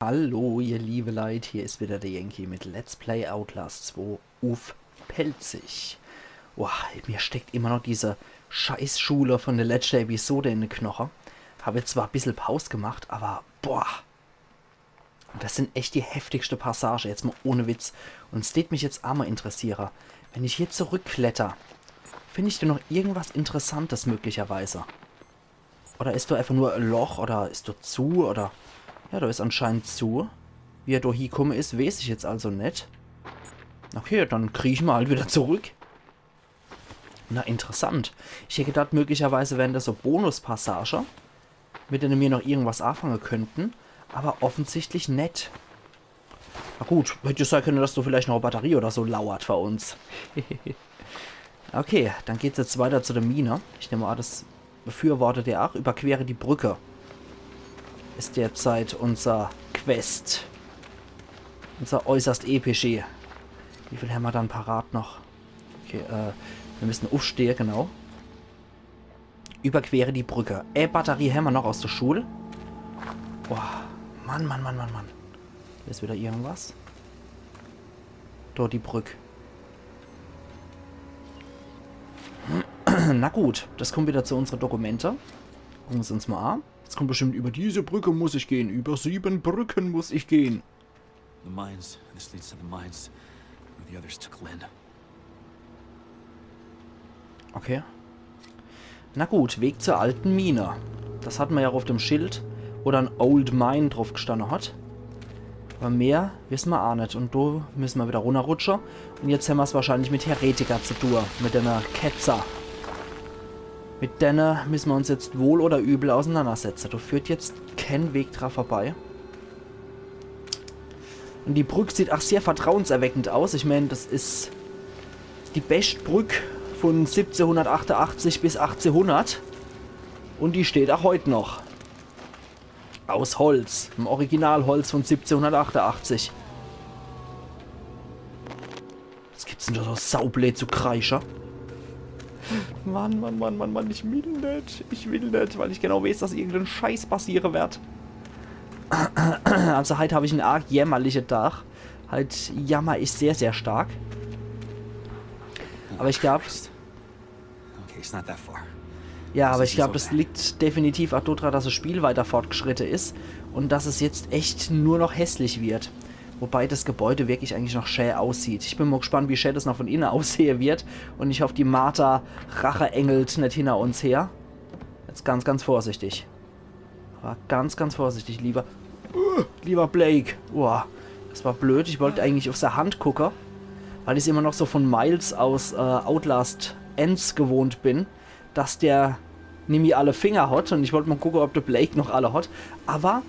Hallo, ihr liebe Leute, hier ist wieder der Yankee mit Let's Play Outlast 2 auf Pelzig. Boah, mir steckt immer noch diese Scheißschule von der letzten Episode in den Knochen. Habe jetzt zwar ein bisschen Pause gemacht, aber boah. Das sind echt die heftigste Passage, jetzt mal ohne Witz. Und es steht mich jetzt auch mal interessieren. Wenn ich hier zurückkletter, finde ich denn noch irgendwas Interessantes möglicherweise? Oder ist da einfach nur ein Loch oder ist da zu oder... Ja, da ist anscheinend zu. Wie er da hingekommen ist, weiß ich jetzt also nicht. Okay, dann kriechen wir halt wieder zurück. Na, interessant. Ich hätte gedacht, möglicherweise wären das so Bonuspassagen, mit denen wir noch irgendwas anfangen könnten. Aber offensichtlich nicht. Na gut, hätte ja sein können, dass du vielleicht noch eine Batterie oder so lauert für uns. Okay, dann geht es jetzt weiter zu der Mine. Ich nehme an, das befürwortet er auch. Überquere die Brücke. Ist derzeit unser Quest. Unser äußerst epische. Wie viel haben wir dann parat noch? Okay, wir müssen aufstehen, genau. Überquere die Brücke. Batterie haben wir noch aus der Schule. Boah, Mann. Hier ist wieder irgendwas. Dort die Brücke. Na gut, das kommt wieder zu unseren Dokumente. Gucken wir es uns mal an. Jetzt kommt bestimmt, über diese Brücke muss ich gehen. Über 7 Brücken muss ich gehen. The mines. This leads to the mines where the others took Lynn. Okay. Na gut, Weg zur alten Mine. Das hatten wir ja auf dem Schild, wo dann Old Mine drauf gestanden hat. Aber mehr wissen wir auch nicht. Und da müssen wir wieder runterrutschen. Und jetzt haben wir es wahrscheinlich mit Heretiker zu tun. Mit einer Ketzer. Mit denen müssen wir uns jetzt wohl oder übel auseinandersetzen. Da führt jetzt kein Weg dran vorbei. Und die Brücke sieht auch sehr vertrauenserweckend aus. Ich meine, das ist die beste Brücke von 1788 bis 1800. Und die steht auch heute noch. Aus Holz. Im Originalholz von 1788. Was gibt's denn da so saublöd zu kreischen? Mann, ich will nicht. Ich will nicht, weil ich genau weiß, dass irgendein Scheiß passieren wird. Also heute habe ich einen arg jämmerlichen Tag. Halt, Jammer ist sehr, sehr stark. Aber ich glaube... Okay, it's not that far. Ja, aber ich glaube, das liegt definitiv auch daran, dass das Spiel weiter fortgeschritten ist. Und dass es jetzt echt nur noch hässlich wird. Wobei das Gebäude wirklich eigentlich noch schön aussieht. Ich bin mal gespannt, wie schön das noch von innen aussehen wird. Und ich hoffe, die Martha Rache engelt nicht hinter uns her. Jetzt ganz vorsichtig. Aber ganz vorsichtig, lieber Blake. Uah, das war blöd. Ich wollte eigentlich auf seine Hand gucken. Weil ich immer noch so von Miles aus Outlast Ends gewohnt bin. Dass der nämlich alle Finger hat. Und ich wollte mal gucken, ob der Blake noch alle hat. Aber...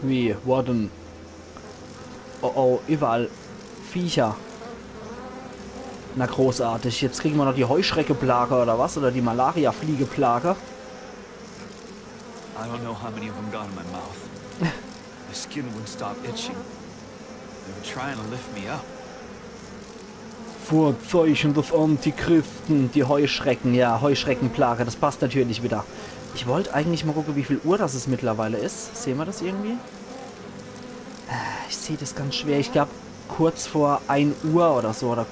Wie? Worden. Oh, überall Viecher. Na großartig. Jetzt kriegen wir noch die Heuschrecke-Plage oder was? Oder die Malaria-Fliege-Plage. I don't know how many of them got in my mouth. My skin wouldn't stop itching. They were trying to lift me up. Vorzeichen des Antichristen. Die Heuschrecken, ja, Heuschreckenplage. Das passt natürlich wieder. Ich wollte eigentlich mal gucken, wie viel Uhr das es mittlerweile ist. Sehen wir das irgendwie? Ich sehe das ganz schwer. Ich glaube, kurz vor 1 Uhr oder so. Oder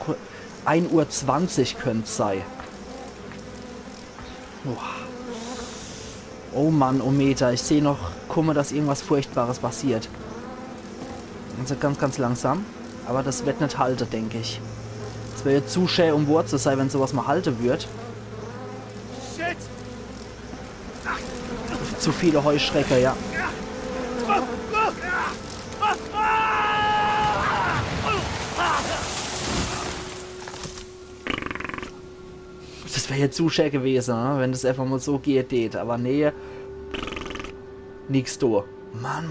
1:20 Uhr könnte es sein. Oh Mann, oh Meter. Ich sehe noch, guck mal, dass irgendwas Furchtbares passiert. Also ganz langsam. Aber das wird nicht halten, denke ich. Es wäre jetzt zu schön, um Wort zu sein, wenn sowas mal halten wird. Zu viele Heuschrecker, ja. Das wäre jetzt zu schön gewesen, ne? Wenn das einfach mal so geht. Aber nee. Nix do. Mann.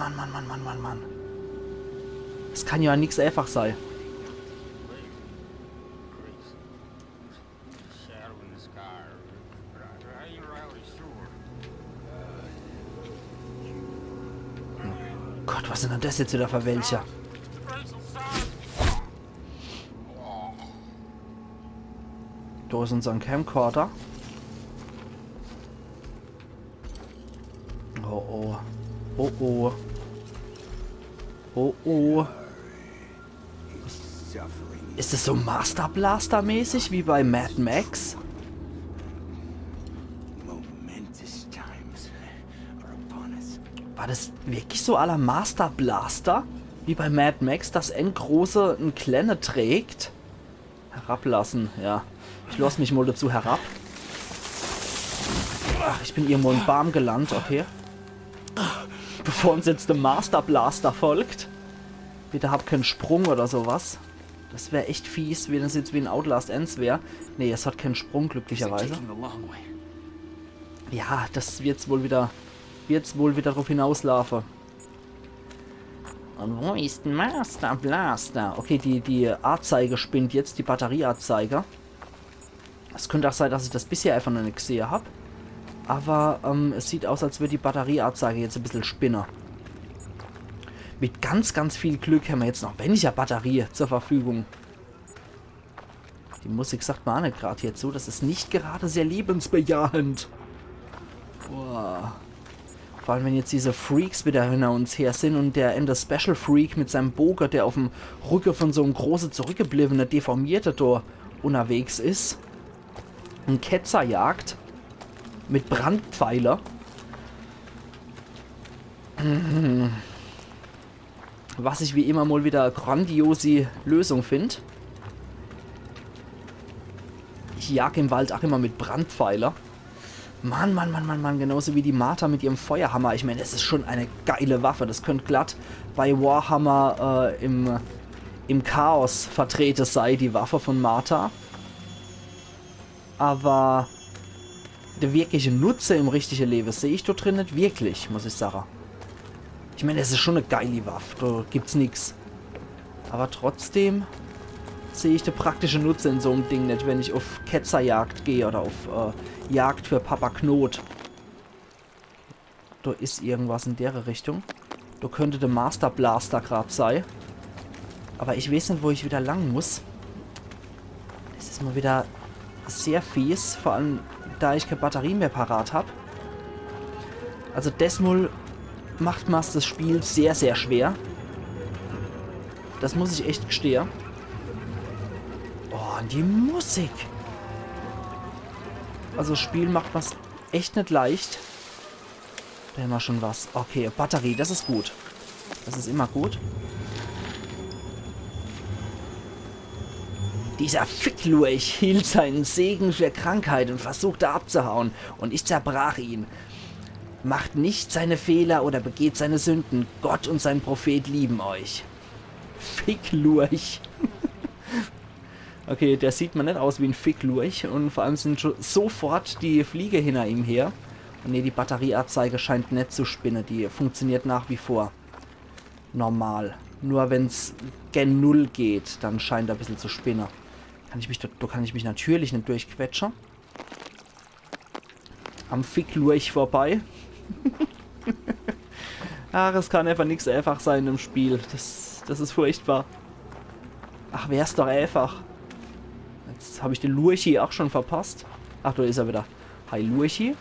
Das kann ja nix einfach sein. Gott, was sind denn das jetzt wieder für welche? Da ist unser Camcorder. Oh. oh. Oh, oh. Ist es so Master Blaster mäßig wie bei Mad Max? War das wirklich so à la Master Blaster? Wie bei Mad Max, das Endgroße ein Kleine trägt? Herablassen, ja. Ich lasse mich mal dazu herab. Ach, ich bin irgendwo im Baum gelandet, okay. Bevor uns jetzt der Master Blaster folgt. Bitte hab keinen Sprung oder sowas. Das wäre echt fies, wenn es jetzt wie ein Outlast Ends wäre. Nee, es hat keinen Sprung, glücklicherweise. Ja, das wird's wohl wieder darauf hinauslaufen. Und wo ist Master Blaster? Okay, die Anzeige spinnt jetzt, die Batterieanzeige. Es könnte auch sein, dass ich das bisher einfach noch nicht gesehen habe. Aber es sieht aus, als würde die Batterieanzeige jetzt ein bisschen spinnen. Mit ganz, ganz viel Glück haben wir jetzt noch weniger Batterie zur Verfügung. Die Musik sagt man auch nicht gerade jetzt so. Das ist nicht gerade sehr lebensbejahend. Boah. Vor allem, wenn jetzt diese Freaks wieder hinter uns her sind und der Ender Special Freak mit seinem Bogen, der auf dem Rücken von so einem großen zurückgebliebenen Deformierte da unterwegs ist. Ein Ketzer jagt. Mit Brandpfeiler. Was ich wie immer mal wieder eine grandiose Lösung finde. Ich jag im Wald auch immer mit Brandpfeiler. Mann, genauso wie die Martha mit ihrem Feuerhammer. Ich meine, es ist schon eine geile Waffe. Das könnte glatt bei Warhammer im Chaos vertreten sein, die Waffe von Martha. Aber der wirkliche Nutzer im richtigen Leben sehe ich dort drin nicht wirklich, muss ich sagen. Ich meine, es ist schon eine geile Waffe, da gibt's nichts. Aber trotzdem sehe ich den praktischen Nutzen in so einem Ding nicht, wenn ich auf Ketzerjagd gehe oder auf Jagd für Papa Knot. Da ist irgendwas in der Richtung. Da könnte der Master Blaster gerade sein. Aber ich weiß nicht, wo ich wieder lang muss. Es ist mal wieder sehr fies, vor allem da ich keine Batterie mehr parat habe. Also Desmol macht mir das Spiel sehr, sehr schwer. Das muss ich echt gestehen. Oh, und die Musik. Also das Spiel macht was echt nicht leicht. Da haben wir schon was. Okay, Batterie, das ist gut. Das ist immer gut. Dieser Ficklurch hielt seinen Segen für Krankheit und versuchte abzuhauen, und ich zerbrach ihn. Macht nicht seine Fehler oder begeht seine Sünden. Gott und sein Prophet lieben euch. Ficklurch. Okay, der sieht man nicht aus wie ein Ficklurch, und vor allem sind schon sofort die Fliege hinter ihm her. Und ne, die Batterieanzeige scheint nicht zu spinnen. Die funktioniert nach wie vor normal. Nur wenn es gen Null geht, dann scheint er ein bisschen zu spinnen. Da kann ich mich natürlich nicht durchquetschen. Am Ficklurch vorbei. Ach, es kann einfach nichts einfach sein im Spiel. Das ist furchtbar. Ach, wär's doch einfach. Jetzt habe ich den Lurchi auch schon verpasst. Ach, da ist er wieder. Hi, Lurchi.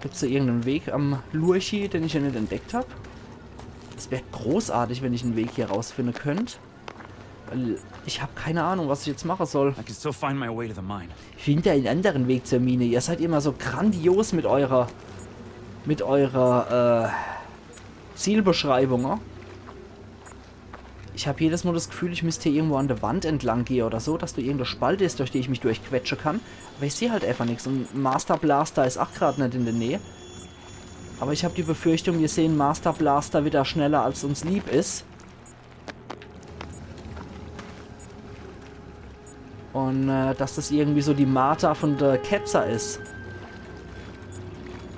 Gibt es da irgendeinen Weg am Lurchi, den ich ja nicht entdeckt habe? Es wäre großartig, wenn ich einen Weg hier rausfinden könnte. Weil ich habe keine Ahnung, was ich jetzt machen soll. Ich finde einen anderen Weg zur Mine. Ihr seid immer so grandios mit eurer Zielbeschreibung. Oh? Ich habe jedes Mal das Gefühl, ich müsste hier irgendwo an der Wand entlang gehen oder so, dass da irgendeine Spalte ist, durch die ich mich durchquetschen kann. Aber ich sehe halt einfach nichts. Und Master Blaster ist auch gerade nicht in der Nähe. Aber ich habe die Befürchtung, wir sehen Master Blaster wieder schneller, als uns lieb ist. Und dass das irgendwie so die Martha von der Ketzer ist.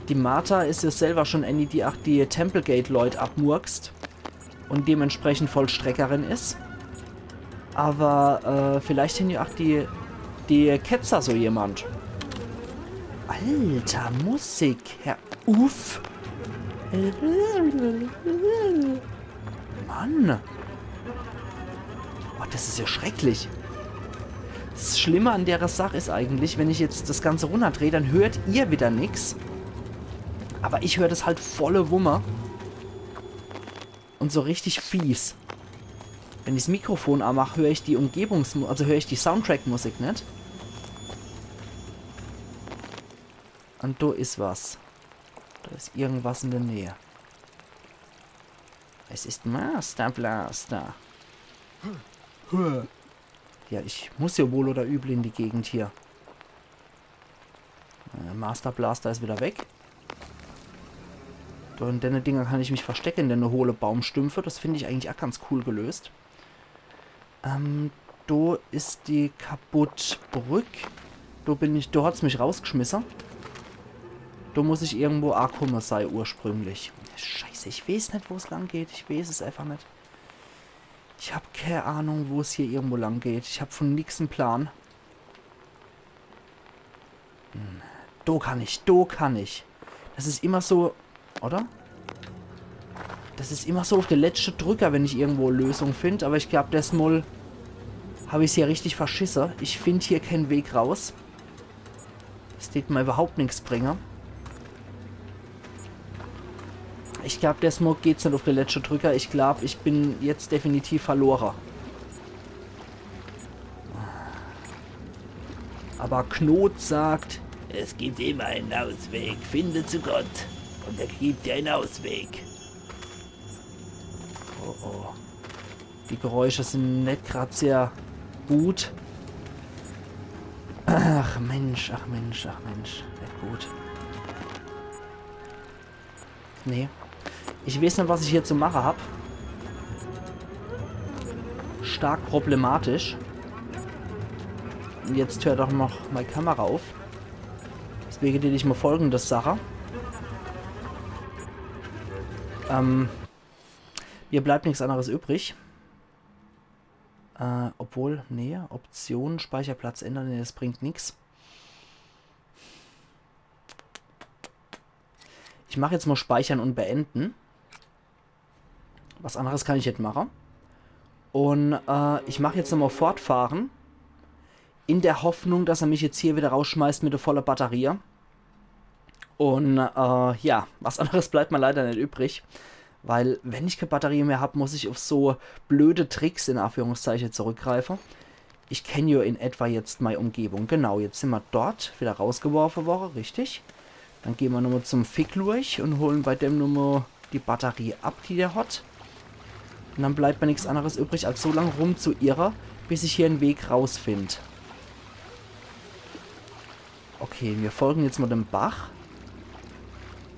Die Martha ist ja selber schon eine, die auch die Templegate-Leute abmurkst. Und dementsprechend Vollstreckerin ist. Aber vielleicht sind ja auch die Ketzer so jemand. Alter, Musik. Herr Uff. Mann. Oh, das ist ja schrecklich. Das Schlimme an der Sache ist eigentlich, wenn ich jetzt das Ganze runterdrehe, dann hört ihr wieder nichts. Aber ich höre das halt volle Wummer. Und so richtig fies. Wenn ich das Mikrofon anmache, höre ich die also höre ich die Soundtrack-Musik nicht. Und da ist was. Da ist irgendwas in der Nähe. Es ist Master Blaster. Ja, ich muss ja wohl oder übel in die Gegend hier. Master Blaster ist wieder weg. Da in den Dinger kann ich mich verstecken, denn eine hohle Baumstümpfe. Das finde ich eigentlich auch ganz cool gelöst. Da ist die Kaputtbrück. Da hat es mich rausgeschmissen. Da muss ich irgendwo ankommen sein ursprünglich. Scheiße, ich weiß nicht, wo es lang geht. Ich weiß es einfach nicht. Ich habe keine Ahnung, wo es hier irgendwo lang geht. Ich habe von nichts einen Plan. Da kann ich. Das ist immer so, oder? Das ist immer so auf der letzte Drücker, wenn ich irgendwo eine Lösung finde. Aber ich glaube, das Mal habe ich es hier richtig verschissen. Ich finde hier keinen Weg raus. Das wird mir überhaupt nichts bringen. Ich glaube, der Smog geht nicht auf der letzte Drücker. Ich glaube, ich bin jetzt definitiv verloren. Aber Knot sagt, es gibt immer einen Ausweg. Finde zu Gott und er gibt dir einen Ausweg. Oh oh. Die Geräusche sind nicht gerade sehr gut. Ach Mensch. Nicht gut. Nee. Ich weiß nicht, was ich hier zu machen habe. Stark problematisch. Und jetzt hört auch noch meine Kamera auf. Deswegen will ich mal folgendes Sache. Mir bleibt nichts anderes übrig. Obwohl, nee, Option, Speicherplatz ändern, nee, das bringt nichts. Ich mache jetzt mal Speichern und beenden. Was anderes kann ich nicht machen. Und ich mache jetzt nochmal fortfahren. In der Hoffnung, dass er mich jetzt hier wieder rausschmeißt mit der vollen Batterie. Und ja, was anderes bleibt mir leider nicht übrig. Weil, wenn ich keine Batterie mehr habe, muss ich auf so blöde Tricks in Anführungszeichen zurückgreifen. Ich kenne ja in etwa jetzt meine Umgebung. Genau, jetzt sind wir dort wieder rausgeworfen worden, richtig. Dann gehen wir nochmal zum Ficklurch und holen bei dem nochmal die Batterie ab, die der hat. Und dann bleibt mir nichts anderes übrig, als so lange rum zu irren, bis ich hier einen Weg rausfinde. Okay, wir folgen jetzt mal dem Bach.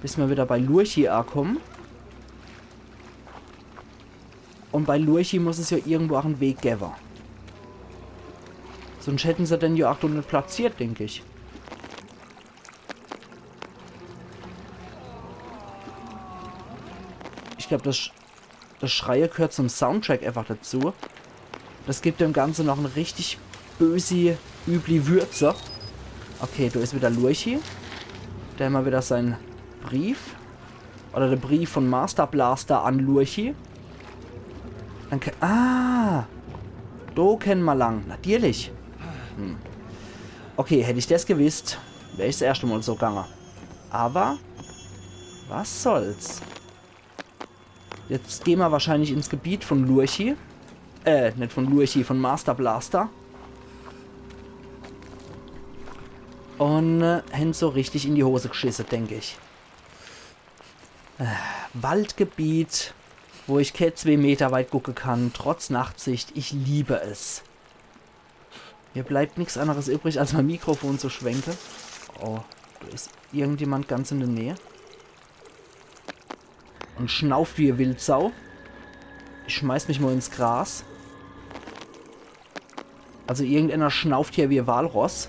Bis wir wieder bei Lurchi ankommen. Und bei Lurchi muss es ja irgendwo auch einen Weg geben. Sonst hätten sie den ja auch nicht platziert, denke ich. Ich glaube, das Schreie gehört zum Soundtrack einfach dazu. Das gibt dem Ganzen noch eine richtig böse, üble Würze. Okay, da ist wieder Lurchi. Der mal wieder seinen Brief. Oder der Brief von Master Blaster an Lurchi. Dann da kennen wir lang. Natürlich. Okay, hätte ich das gewusst, wäre ich das erste Mal so gegangen. Aber, was soll's. Jetzt gehen wir wahrscheinlich ins Gebiet von Lurchi. Nicht von Lurchi, von Master Blaster. Und haben so richtig in die Hose geschissen, denke ich. Waldgebiet, wo ich keine 2 Meter weit gucken kann, trotz Nachtsicht. Ich liebe es. Mir bleibt nichts anderes übrig, als mein Mikrofon zu schwenken. Oh, da ist irgendjemand ganz in der Nähe. Und schnauft wie eine Wildsau. Ich schmeiß mich mal ins Gras. Also irgendeiner schnauft hier wie ein Walross.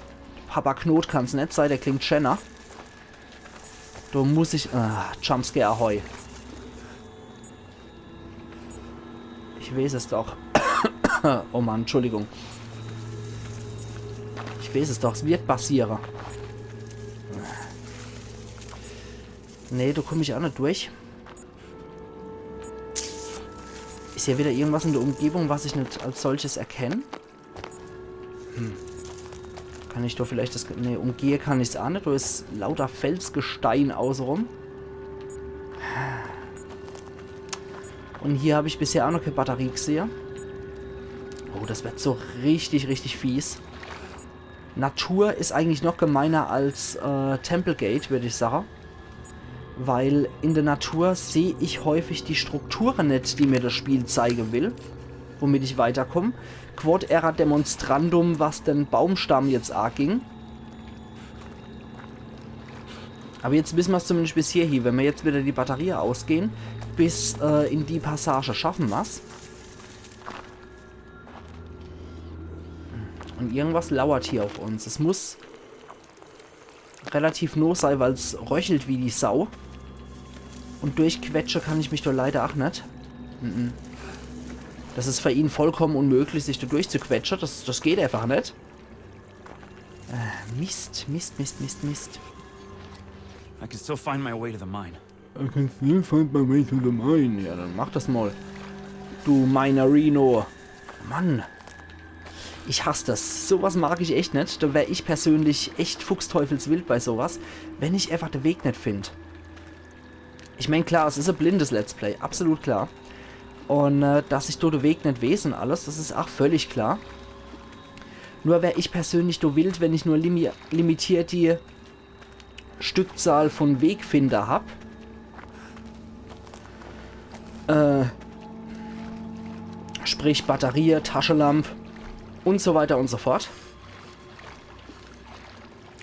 Papa Knot kann's nicht sein, der klingt schöner. Da muss ich... Jumpscare Ahoi. Ich weiß es doch. Oh Mann, Entschuldigung. Ich weiß es doch, es wird passieren. Nee, da komme ich auch nicht durch. Ist hier wieder irgendwas in der Umgebung, was ich nicht als solches erkenne? Kann ich da vielleicht das... Ne, umgehen kann ich es auch nicht. Da ist lauter Felsgestein außenrum. Und hier habe ich bisher auch noch keine Batterie gesehen. Oh, das wird so richtig, richtig fies. Natur ist eigentlich noch gemeiner als Templegate, würde ich sagen. Weil in der Natur sehe ich häufig die Strukturen nicht, die mir das Spiel zeigen will. Womit ich weiterkomme. Quod erat demonstrandum, was den Baumstamm jetzt ging. Aber jetzt wissen wir es zumindest bis hierhin. Wenn wir jetzt wieder die Batterie ausgehen, bis in die Passage schaffen wir es. Und irgendwas lauert hier auf uns. Es muss relativ nah sein, weil es röchelt wie die Sau. Und durchquetsche kann ich mich doch leider auch nicht. Das ist für ihn vollkommen unmöglich, sich da durchzuquetschen. Das geht einfach nicht. Mist, Mist, Mist, Mist, Mist. I can still find my way to the mine. I can still find my way to the mine. Ja, dann mach das mal. Du Minerino. Mann. Ich hasse das. Sowas mag ich echt nicht. Da wäre ich persönlich echt fuchsteufelswild bei sowas, wenn ich einfach den Weg nicht finde. Ich meine, klar, es ist ein blindes Let's Play. Absolut klar. Und dass ich den Weg nicht weiß und alles, das ist auch völlig klar. Nur wäre ich persönlich so wild, wenn ich nur limitiert die Stückzahl von Wegfinder habe. Sprich Batterie, Taschenlampe und so weiter und so fort.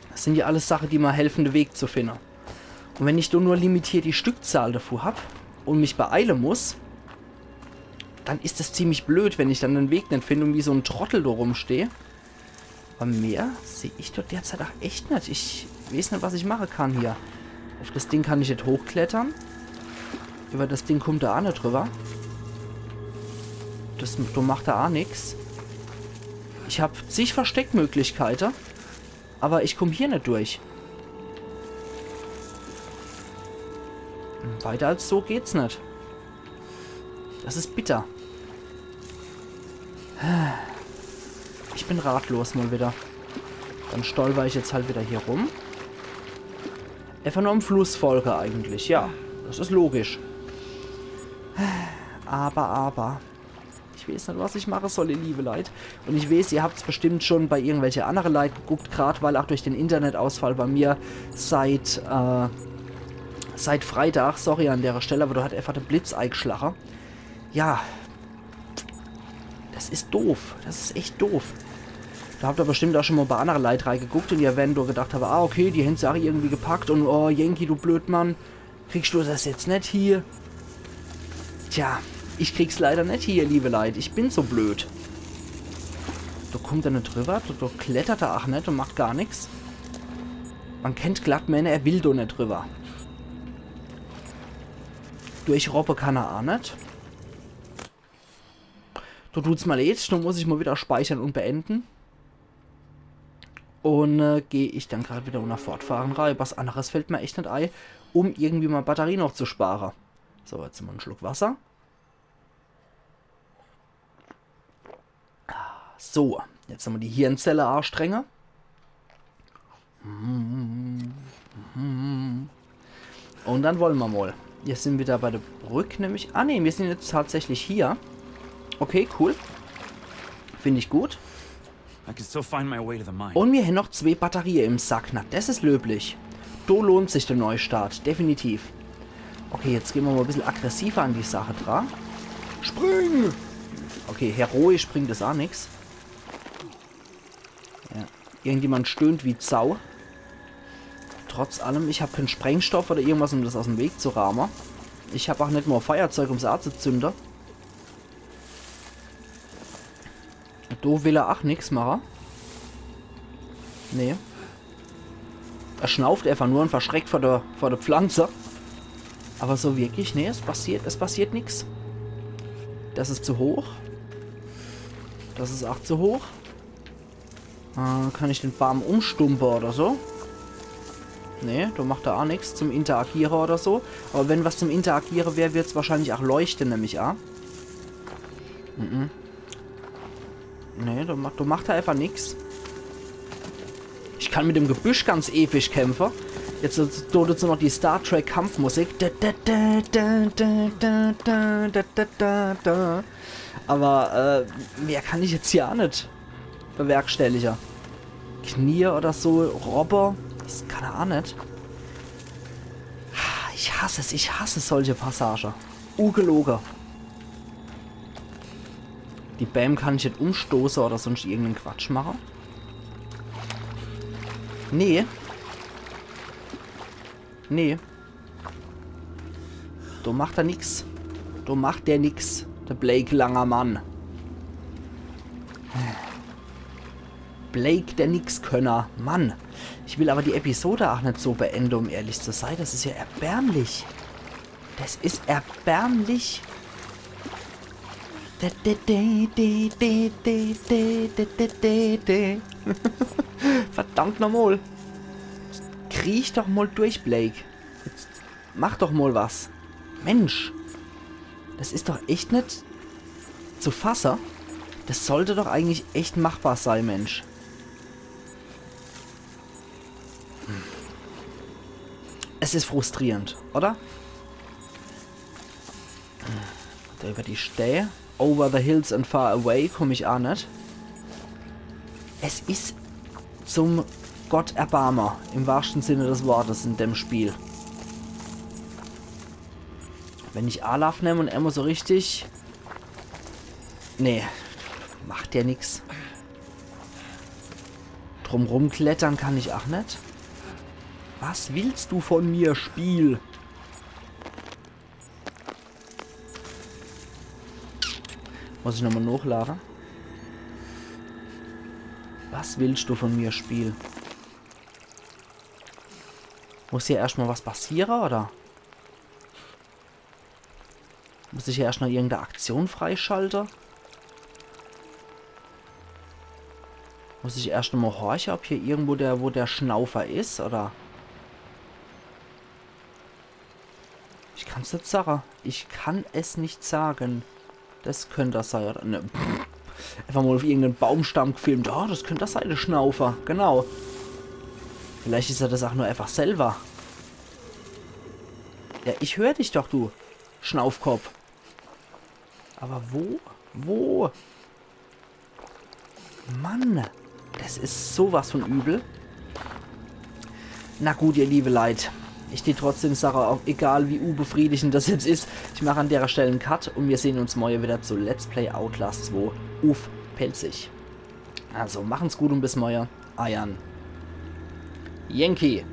Das sind ja alles Sachen, die mir helfen, den Weg zu finden. Und wenn ich nur limitiert die Stückzahl davor habe und mich beeilen muss, dann ist das ziemlich blöd, wenn ich dann den Weg nicht finde und wie so ein Trottel da rumstehe. Aber mehr sehe ich dort derzeit auch echt nicht. Ich weiß nicht, was ich machen kann hier. Auf das Ding kann ich nicht hochklettern. Über das Ding kommt da auch nicht drüber. Da macht da auch nichts. Ich habe zig Versteckmöglichkeiten. Aber ich komme hier nicht durch. Weiter als so geht's nicht. Das ist bitter. Ich bin ratlos mal wieder. Dann stolper ich jetzt halt wieder hier rum. Einfach nur am Fluss folge eigentlich. Ja, das ist logisch. Aber. Ich weiß nicht, was ich machen soll, ihr liebe Leute. Und ich weiß, ihr habt es bestimmt schon bei irgendwelchen anderen Leuten geguckt. Gerade weil auch durch den Internetausfall bei mir seit Freitag, sorry an der Stelle, aber du hat einfach den Blitz eingeschlagen. Ja, das ist doof. Das ist echt doof. Da habt ihr bestimmt auch schon mal bei anderen Leuten reingeguckt und ihr werdet doch gedacht haben, okay, die haben sie auch irgendwie gepackt und oh, Yankee, du Blödmann, kriegst du das jetzt nicht hier? Tja, ich krieg's leider nicht hier, liebe Leute. Ich bin so blöd. Da kommt er nicht drüber, da klettert er auch nicht und macht gar nichts. Man kennt Glattmänner, er will doch nicht drüber. Durchroppe kann er auch nicht. Da tut's mal leid, da muss ich mal wieder speichern und beenden. Und gehe ich dann gerade wieder nach Fortfahren rein. Was anderes fällt mir echt nicht ein, um irgendwie mal Batterie noch zu sparen. So, jetzt mal einen Schluck Wasser. So, jetzt haben wir die Hirnzelle anstrengen. Und dann wollen wir mal. Jetzt sind wir da bei der Brücke nämlich. Ah ne, wir sind jetzt tatsächlich hier. Okay, cool. Finde ich gut. Und wir haben noch 2 Batterien im Sack. Na, das ist löblich. So lohnt sich der Neustart. Definitiv. Okay, jetzt gehen wir mal ein bisschen aggressiver an die Sache dran. Spring! Okay, heroisch bringt das auch nichts. Ja. Irgendjemand stöhnt wie Sau. Trotz allem, ich habe keinen Sprengstoff oder irgendwas, um das aus dem Weg zu rahmen. Ich habe auch nicht mal Feuerzeug, um es anzuzünden. Da will er auch nichts machen. Nee. Er schnauft einfach nur und verschreckt vor der Pflanze. Aber so wirklich, nee, es passiert nichts. Das ist zu hoch. Das ist auch zu hoch. Kann ich den Baum umstumpen oder so? Nee, da macht er auch nichts zum Interagieren oder so. Aber wenn was zum Interagieren wäre, wird es wahrscheinlich auch leuchten, nämlich auch. Nee, da macht er einfach nichts. Ich kann mit dem Gebüsch ganz episch kämpfen. Jetzt dort so noch die Star Trek Kampfmusik. Aber mehr kann ich jetzt hier auch nicht bewerkstelligen. Knie oder so, Robber, das kann er auch nicht. Ich hasse solche Passagen. Ungelogen. Die Bam kann ich nicht umstoßen oder sonst irgendeinen Quatsch machen. Nee. Nee. Da macht er nix. Da macht der nix. Der Blake langer Mann. Blake, der Nix-Könner. Mann. Ich will aber die Episode auch nicht so beenden, um ehrlich zu sein. Das ist ja erbärmlich. Das ist erbärmlich. Verdammt nochmal. Kriech doch mal durch, Blake. Jetzt mach doch mal was. Mensch. Das ist doch echt nicht zu fassen. Das sollte doch eigentlich echt machbar sein, Mensch. Es ist frustrierend, oder? Da über die Stähe. Over the hills and far away komme ich auch nicht. Es ist zum Gott Erbarmer, im wahrsten Sinne des Wortes in dem Spiel. Wenn ich Olaf nehme und immer so richtig... Nee, macht der nix. Drumrum klettern kann ich auch nicht. Was willst du von mir, Spiel? Muss ich nochmal nachladen? Was willst du von mir, Spiel? Muss hier erstmal was passieren, oder? Muss ich hier erst noch irgendeine Aktion freischalten? Muss ich erst noch mal horchen, ob hier irgendwo wo der Schnaufer ist, oder? Ich kann es nicht sagen. Ich kann es nicht sagen. Das könnte das sein, oder? Ne. Einfach mal auf irgendeinen Baumstamm gefilmt. Oh, das könnte das sein, der Schnaufer. Genau. Vielleicht ist er das auch nur einfach selber. Ja, ich höre dich doch, du Schnaufkopf. Aber wo? Wo? Mann, das ist sowas von übel. Na gut, ihr liebe Leid. Ich die trotzdem Sache, auch egal wie unbefriedigend das jetzt ist. Ich mache an der Stelle einen Cut und wir sehen uns morgen wieder zu Let's Play Outlast 2 auf Pelzig. Also machen's gut und bis morgen. Ayan. Yankee.